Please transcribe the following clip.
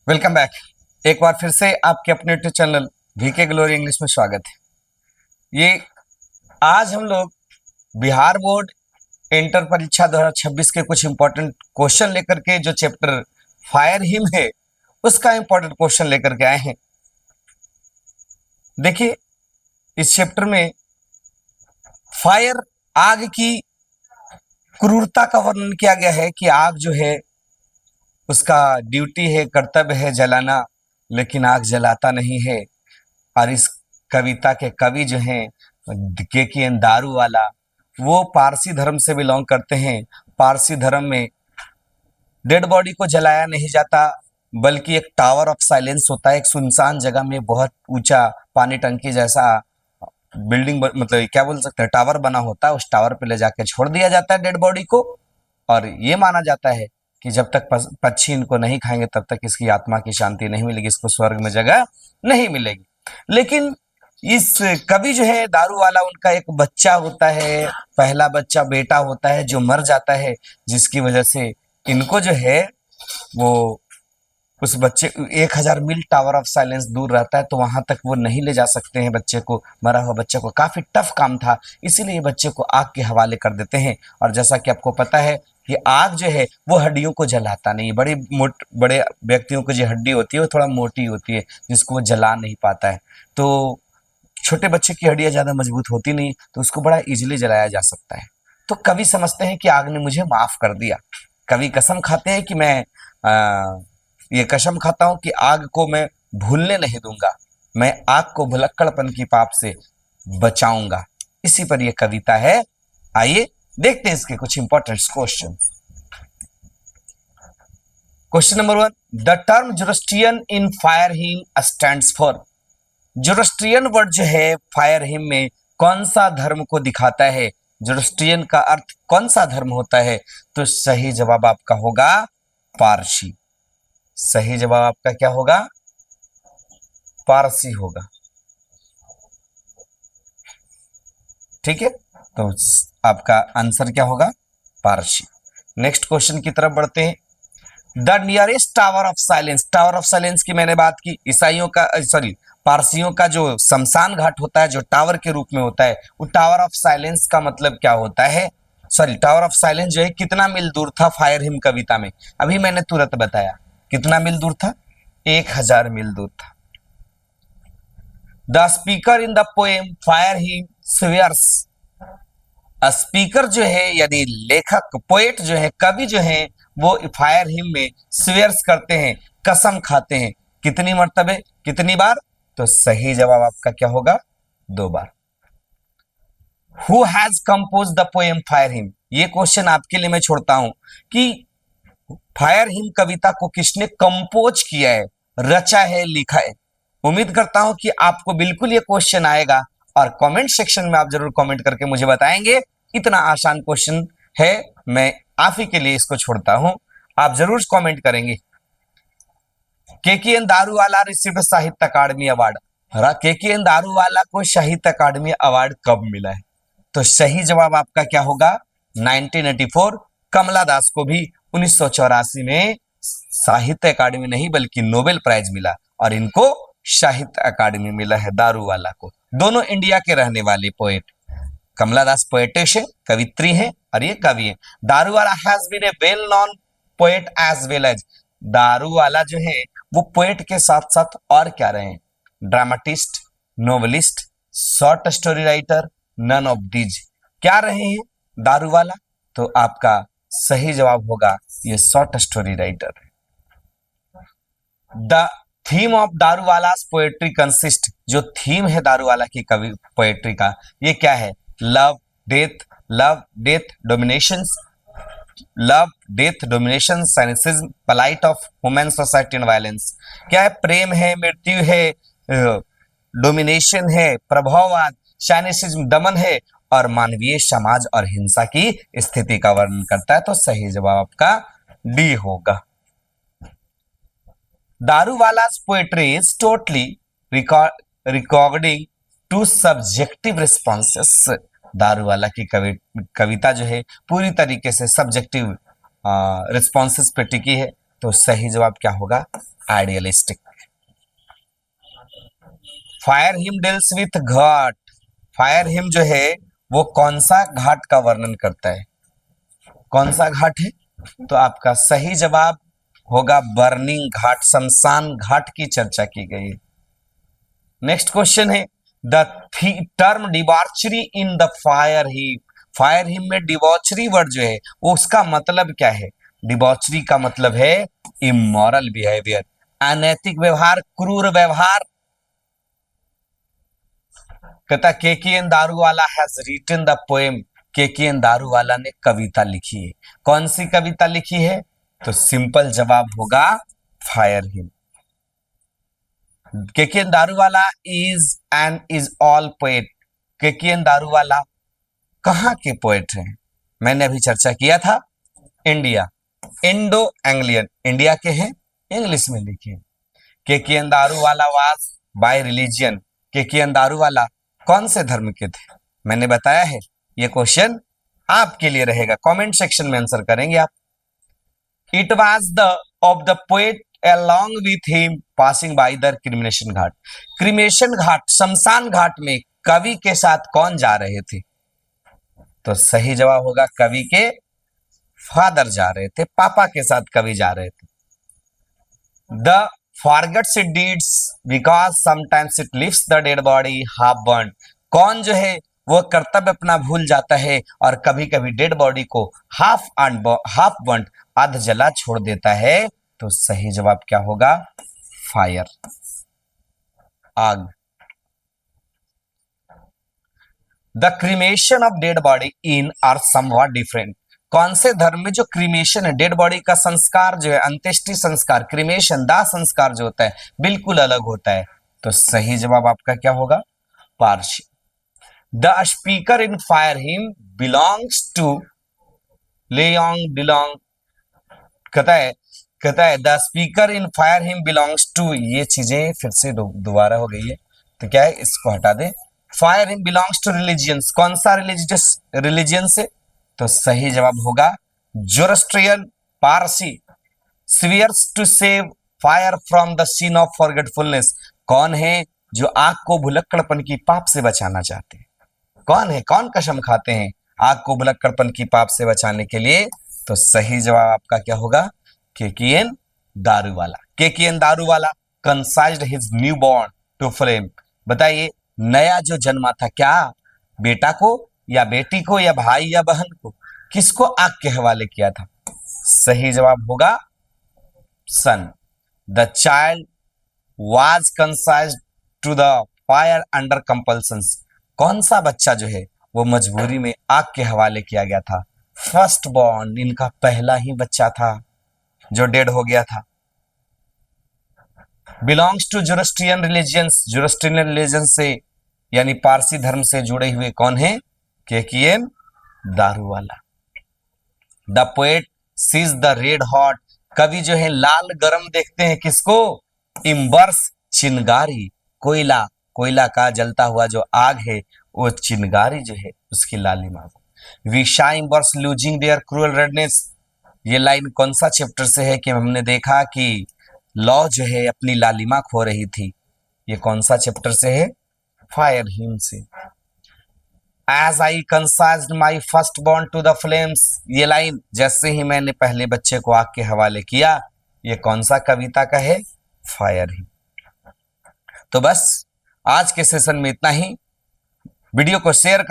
Welcome back. एक बार फिर से आपके अपने YouTube channel VK glory English में स्वागत है। ये आज हम लोग बिहार बोर्ड इंटर परीक्षा 2026 के कुछ इंपॉर्टेंट क्वेश्चन लेकर के जो चैप्टर फायर हिम है उसका इंपॉर्टेंट क्वेश्चन लेकर के आए हैं। देखिए, इस चैप्टर में फायर, आग की क्रूरता का वर्णन किया गया है कि आग जो है उसका ड्यूटी है, कर्तव्य है जलाना, लेकिन आग जलाता नहीं है। और इस कविता के कवि जो हैं के दारू वाला, वो पारसी धर्म से बिलोंग करते हैं। पारसी धर्म में डेड बॉडी को जलाया नहीं जाता, बल्कि एक टावर ऑफ साइलेंस होता है। एक सुनसान जगह में बहुत ऊंचा पानी टंकी जैसा बिल्डिंग, मतलब क्या बोल सकते हैं, टावर बना होता है। उस टावर पे ले जाके छोड़ दिया जाता है डेड बॉडी को, और ये माना जाता है कि जब तक पक्षी इनको नहीं खाएंगे तब तक इसकी आत्मा की शांति नहीं मिलेगी, इसको स्वर्ग में जगह नहीं मिलेगी। लेकिन इस कवि जो है दारू वाला, उनका एक बच्चा होता है, पहला बच्चा बेटा होता है जो मर जाता है, जिसकी वजह से इनको जो है वो उस बच्चे 1000 मील टावर ऑफ साइलेंस दूर रहता है, तो वहां तक वो नहीं ले जा सकते हैं बच्चे को। मरा हुआ बच्चे को काफी टफ काम था, इसीलिए बच्चे को आग के हवाले कर देते हैं। और जैसा कि आपको पता है कि आग जो है वो हड्डियों को जलाता नहीं। बड़े व्यक्तियों की जो हड्डी होती है वो थोड़ा मोटी होती है, जिसको वो जला नहीं पाता है। तो छोटे बच्चे की हड्डियां ज्यादा मजबूत होती नहीं, तो उसको बड़ा इजीली जलाया जा सकता है। तो कवि समझते हैं कि आग ने मुझे माफ कर दिया। कवि कसम खाते हैं कि मैं ये कसम खाता हूं कि आग को मैं भूलने नहीं दूंगा, मैं आग को भुलक्कड़पन की पाप से बचाऊंगा। इसी पर यह कविता है। आइए देखते हैं इसके कुछ important question. Question number 1, the term Zoroastrian in fire him stands for. Zoroastrian word जो है फायर हिम में कौन सा धर्म को दिखाता है? जोरोस्ट्रियन का अर्थ कौन सा धर्म होता है? तो सही जवाब आपका होगा पारसी। सही जवाब आपका क्या होगा? पारसी होगा। ठीक है, तो आपका आंसर क्या होगा? पारसी। नेक्स्ट क्वेश्चन की तरफ बढ़ते हैं। The nearest tower of silence. Tower of silence की मैंने बात की। ईसाइयों का, सॉरी, पारसियों का जो शमशान घाट होता है, जो टावर के रूप में होता है, वो टावर ऑफ साइलेंस का मतलब क्या होता है? सॉरी, टावर ऑफ साइलेंस जो है कितना मील दूर था फायर हिम कविता में? अभी मैंने तुरंत बताया कितना मील दूर था, 1000 मील दूर था। The speaker in the poem fire him swears. Speaker जो है यानी लेखक, पोएट जो है, कवि जो है, वो फायर हिम में स्वेयर्स करते हैं, कसम खाते हैं। कितनी मर्तबे, कितनी बार? तो सही जवाब आपका क्या होगा? 2 बार। Who has compose the poem fire hymn. ये क्वेश्चन आपके लिए मैं छोड़ता हूं कि फायर हिम कविता को किसने कंपोज किया है, रचा है, लिखा है। उम्मीद करता हूं कि आपको बिल्कुल ये क्वेश्चन आएगा, और कमेंट सेक्शन में आप जरूर कमेंट करके मुझे बताएंगे। इतना आसान क्वेश्चन है, मैं आप ही के लिए इसको छोड़ता हूं, आप जरूर कमेंट करेंगे। केकेएन दारूवाला रिसीव्ड साहित्य अकादमी अवार्ड। केकेएन दारूवाला को साहित्य अकादमी अवार्ड कब मिला है? तो सही जवाब आपका क्या होगा? 1984। कमला दास को भी 1984 में साहित्य अकादमी नहीं बल्कि नोबेल प्राइज मिला, और इनको साहित्य अकादमी मिला है दारूवाला को। दोनों इंडिया के रहने वाले पोएट। कमला दास पोएटेश है, कवित्री है, और ये कवि है। Daruwala has been a well known poet as well as. Daruwala जो है वो पोएट के साथ साथ और क्या रहे हैं? Dramatist, novelist, short story writer, none of these. क्या रहे हैं दारूवाला? तो आपका सही जवाब होगा ये short story writer. The theme of Daruwala's poetry consist. जो थीम है दारूवाला की कवि पोएट्री का, ये क्या है? Love death, love death dominations, love death domination, cynicism, plight of human society and violence. क्या है? प्रेम है, मृत्यु है, डोमिनेशन है, प्रभाववाद, साइनिसिज्म दमन है, और मानवीय समाज और हिंसा की स्थिति का वर्णन करता है। तो सही जवाब आपका डी होगा। दारूवाला's poetry is totally recording to subjective responses। Daruwalla की कविता जो है पूरी तरीके से सब्जेक्टिव रिस्पॉन्सेस पे टिकी है। तो सही जवाब क्या होगा? Idealistic. Fire him deals with Ghat, fire him जो है वो कौन सा घाट का वर्णन करता है, कौन सा घाट है? तो आपका सही जवाब होगा बर्निंग घाट, शमशान घाट की चर्चा की गई है। नेक्स्ट क्वेश्चन है the term debauchery in the fire hymn, fire hymn में डिबॉर्चरी वर्ड जो है वो उसका मतलब क्या है? डिबॉर्चरी का मतलब है इमोरल बिहेवियर, अनैतिक व्यवहार, क्रूर व्यवहार। कहता KKN Daruwala has written the poem, KKN Daruwala ने कविता लिखी है। कौन सी कविता लिखी है? तो सिंपल जवाब होगा fire hymn. KKN Daruwala is all poet, KKN Daruwala कहाँ के पोएट हैं? मैंने अभी चर्चा किया था इंडिया, इंडो एंग्लियन, इंडिया के हैं, इंग्लिश में लिखे। KKN Daruwala was by religion, KKN Daruwala कौन से धर्म के थे? मैंने बताया है, ये क्वेश्चन आपके लिए रहेगा, कमेंट सेक्शन में आंसर करेंगे आप। It was the of the poet along with him passing by the cremation ghat, cremation ghat, शमशान घाट में कवि के साथ कौन जा रहे थे? तो सही जवाब होगा कवि के फादर जा रहे थे, पापा के साथ कवि जा रहे थे। The forgets it deeds because sometimes it lifts the dead body half burn, कौन जो है वो कर्तव्य अपना भूल जाता है और कभी कभी डेड बॉडी को हाफ बर्न, आध जला छोड़ देता है। तो सही जवाब क्या होगा? फायर, आग। The cremation of dead body in are somewhat different, कौन से धर्म में जो क्रीमेशन है, डेड बॉडी का संस्कार जो है, अंत्येष्टि संस्कार, क्रीमेशन दाह संस्कार जो होता है बिल्कुल अलग होता है। तो सही जवाब आपका क्या होगा? Partial. The speaker in fire hymn belongs to लेयोंग बिलोंग, कहता है the speaker in fire hymn belongs to, ये चीजें फिर से दोबारा हो गई है तो क्या है, इसको हटा दें। Fire hymn belongs to religions, कौन सा रिलीजियस रिलीजियन से? तो सही जवाब होगा Zoroastrian, Parsi. Swears to save fire from the scene of forgetfulness, कौन है जो आग को भुलक्कड़पन की पाप से बचाना चाहते हैं? कौन है, कौन कसम खाते हैं आग को भुलक्कड़पन की पाप से बचाने के लिए? तो सही जवाब आपका क्या होगा? KKN Daruwala. KKN Daruwala consigned his new born to flame, बताइए नया जो जन्मा था क्या बेटा को या बेटी को या भाई या बहन को, किसको आग के हवाले किया था? सही जवाब होगा son. The child was consigned to the fire under compulsions, कौन सा बच्चा जो है वो मजबूरी में आग के हवाले किया गया था? फर्स्ट बॉर्न, इनका पहला ही बच्चा था जो डेड हो गया था। Belongs to Zoroastrian religions, Zoroastrian religion से यानी पारसी धर्म से जुड़े हुए कौन है? KKN Daruwala. The poet sees the red hot, कवि जो है लाल गरम देखते हैं किसको? इम्बर्स, चिनगारी, कोयला, कोयला का जलता हुआ जो आग है वो चिनगारी जो है उसकी लालिमा। We shine birds losing their cruel redness, ये लाइन कौन सा चैप्टर से है कि हमने देखा कि लॉ जो है अपनी लालिमा खो रही थी? ये कौन सा चैप्टर से है? फायर हिम से। As I consigned my first born to the flames, ये लाइन जैसे ही मैंने पहले बच्चे को आग के हवाले किया, ये कौन सा कविता का है? Fire him. तो बस आज के सेशन में इतना ही, वीडियो को शेयर कर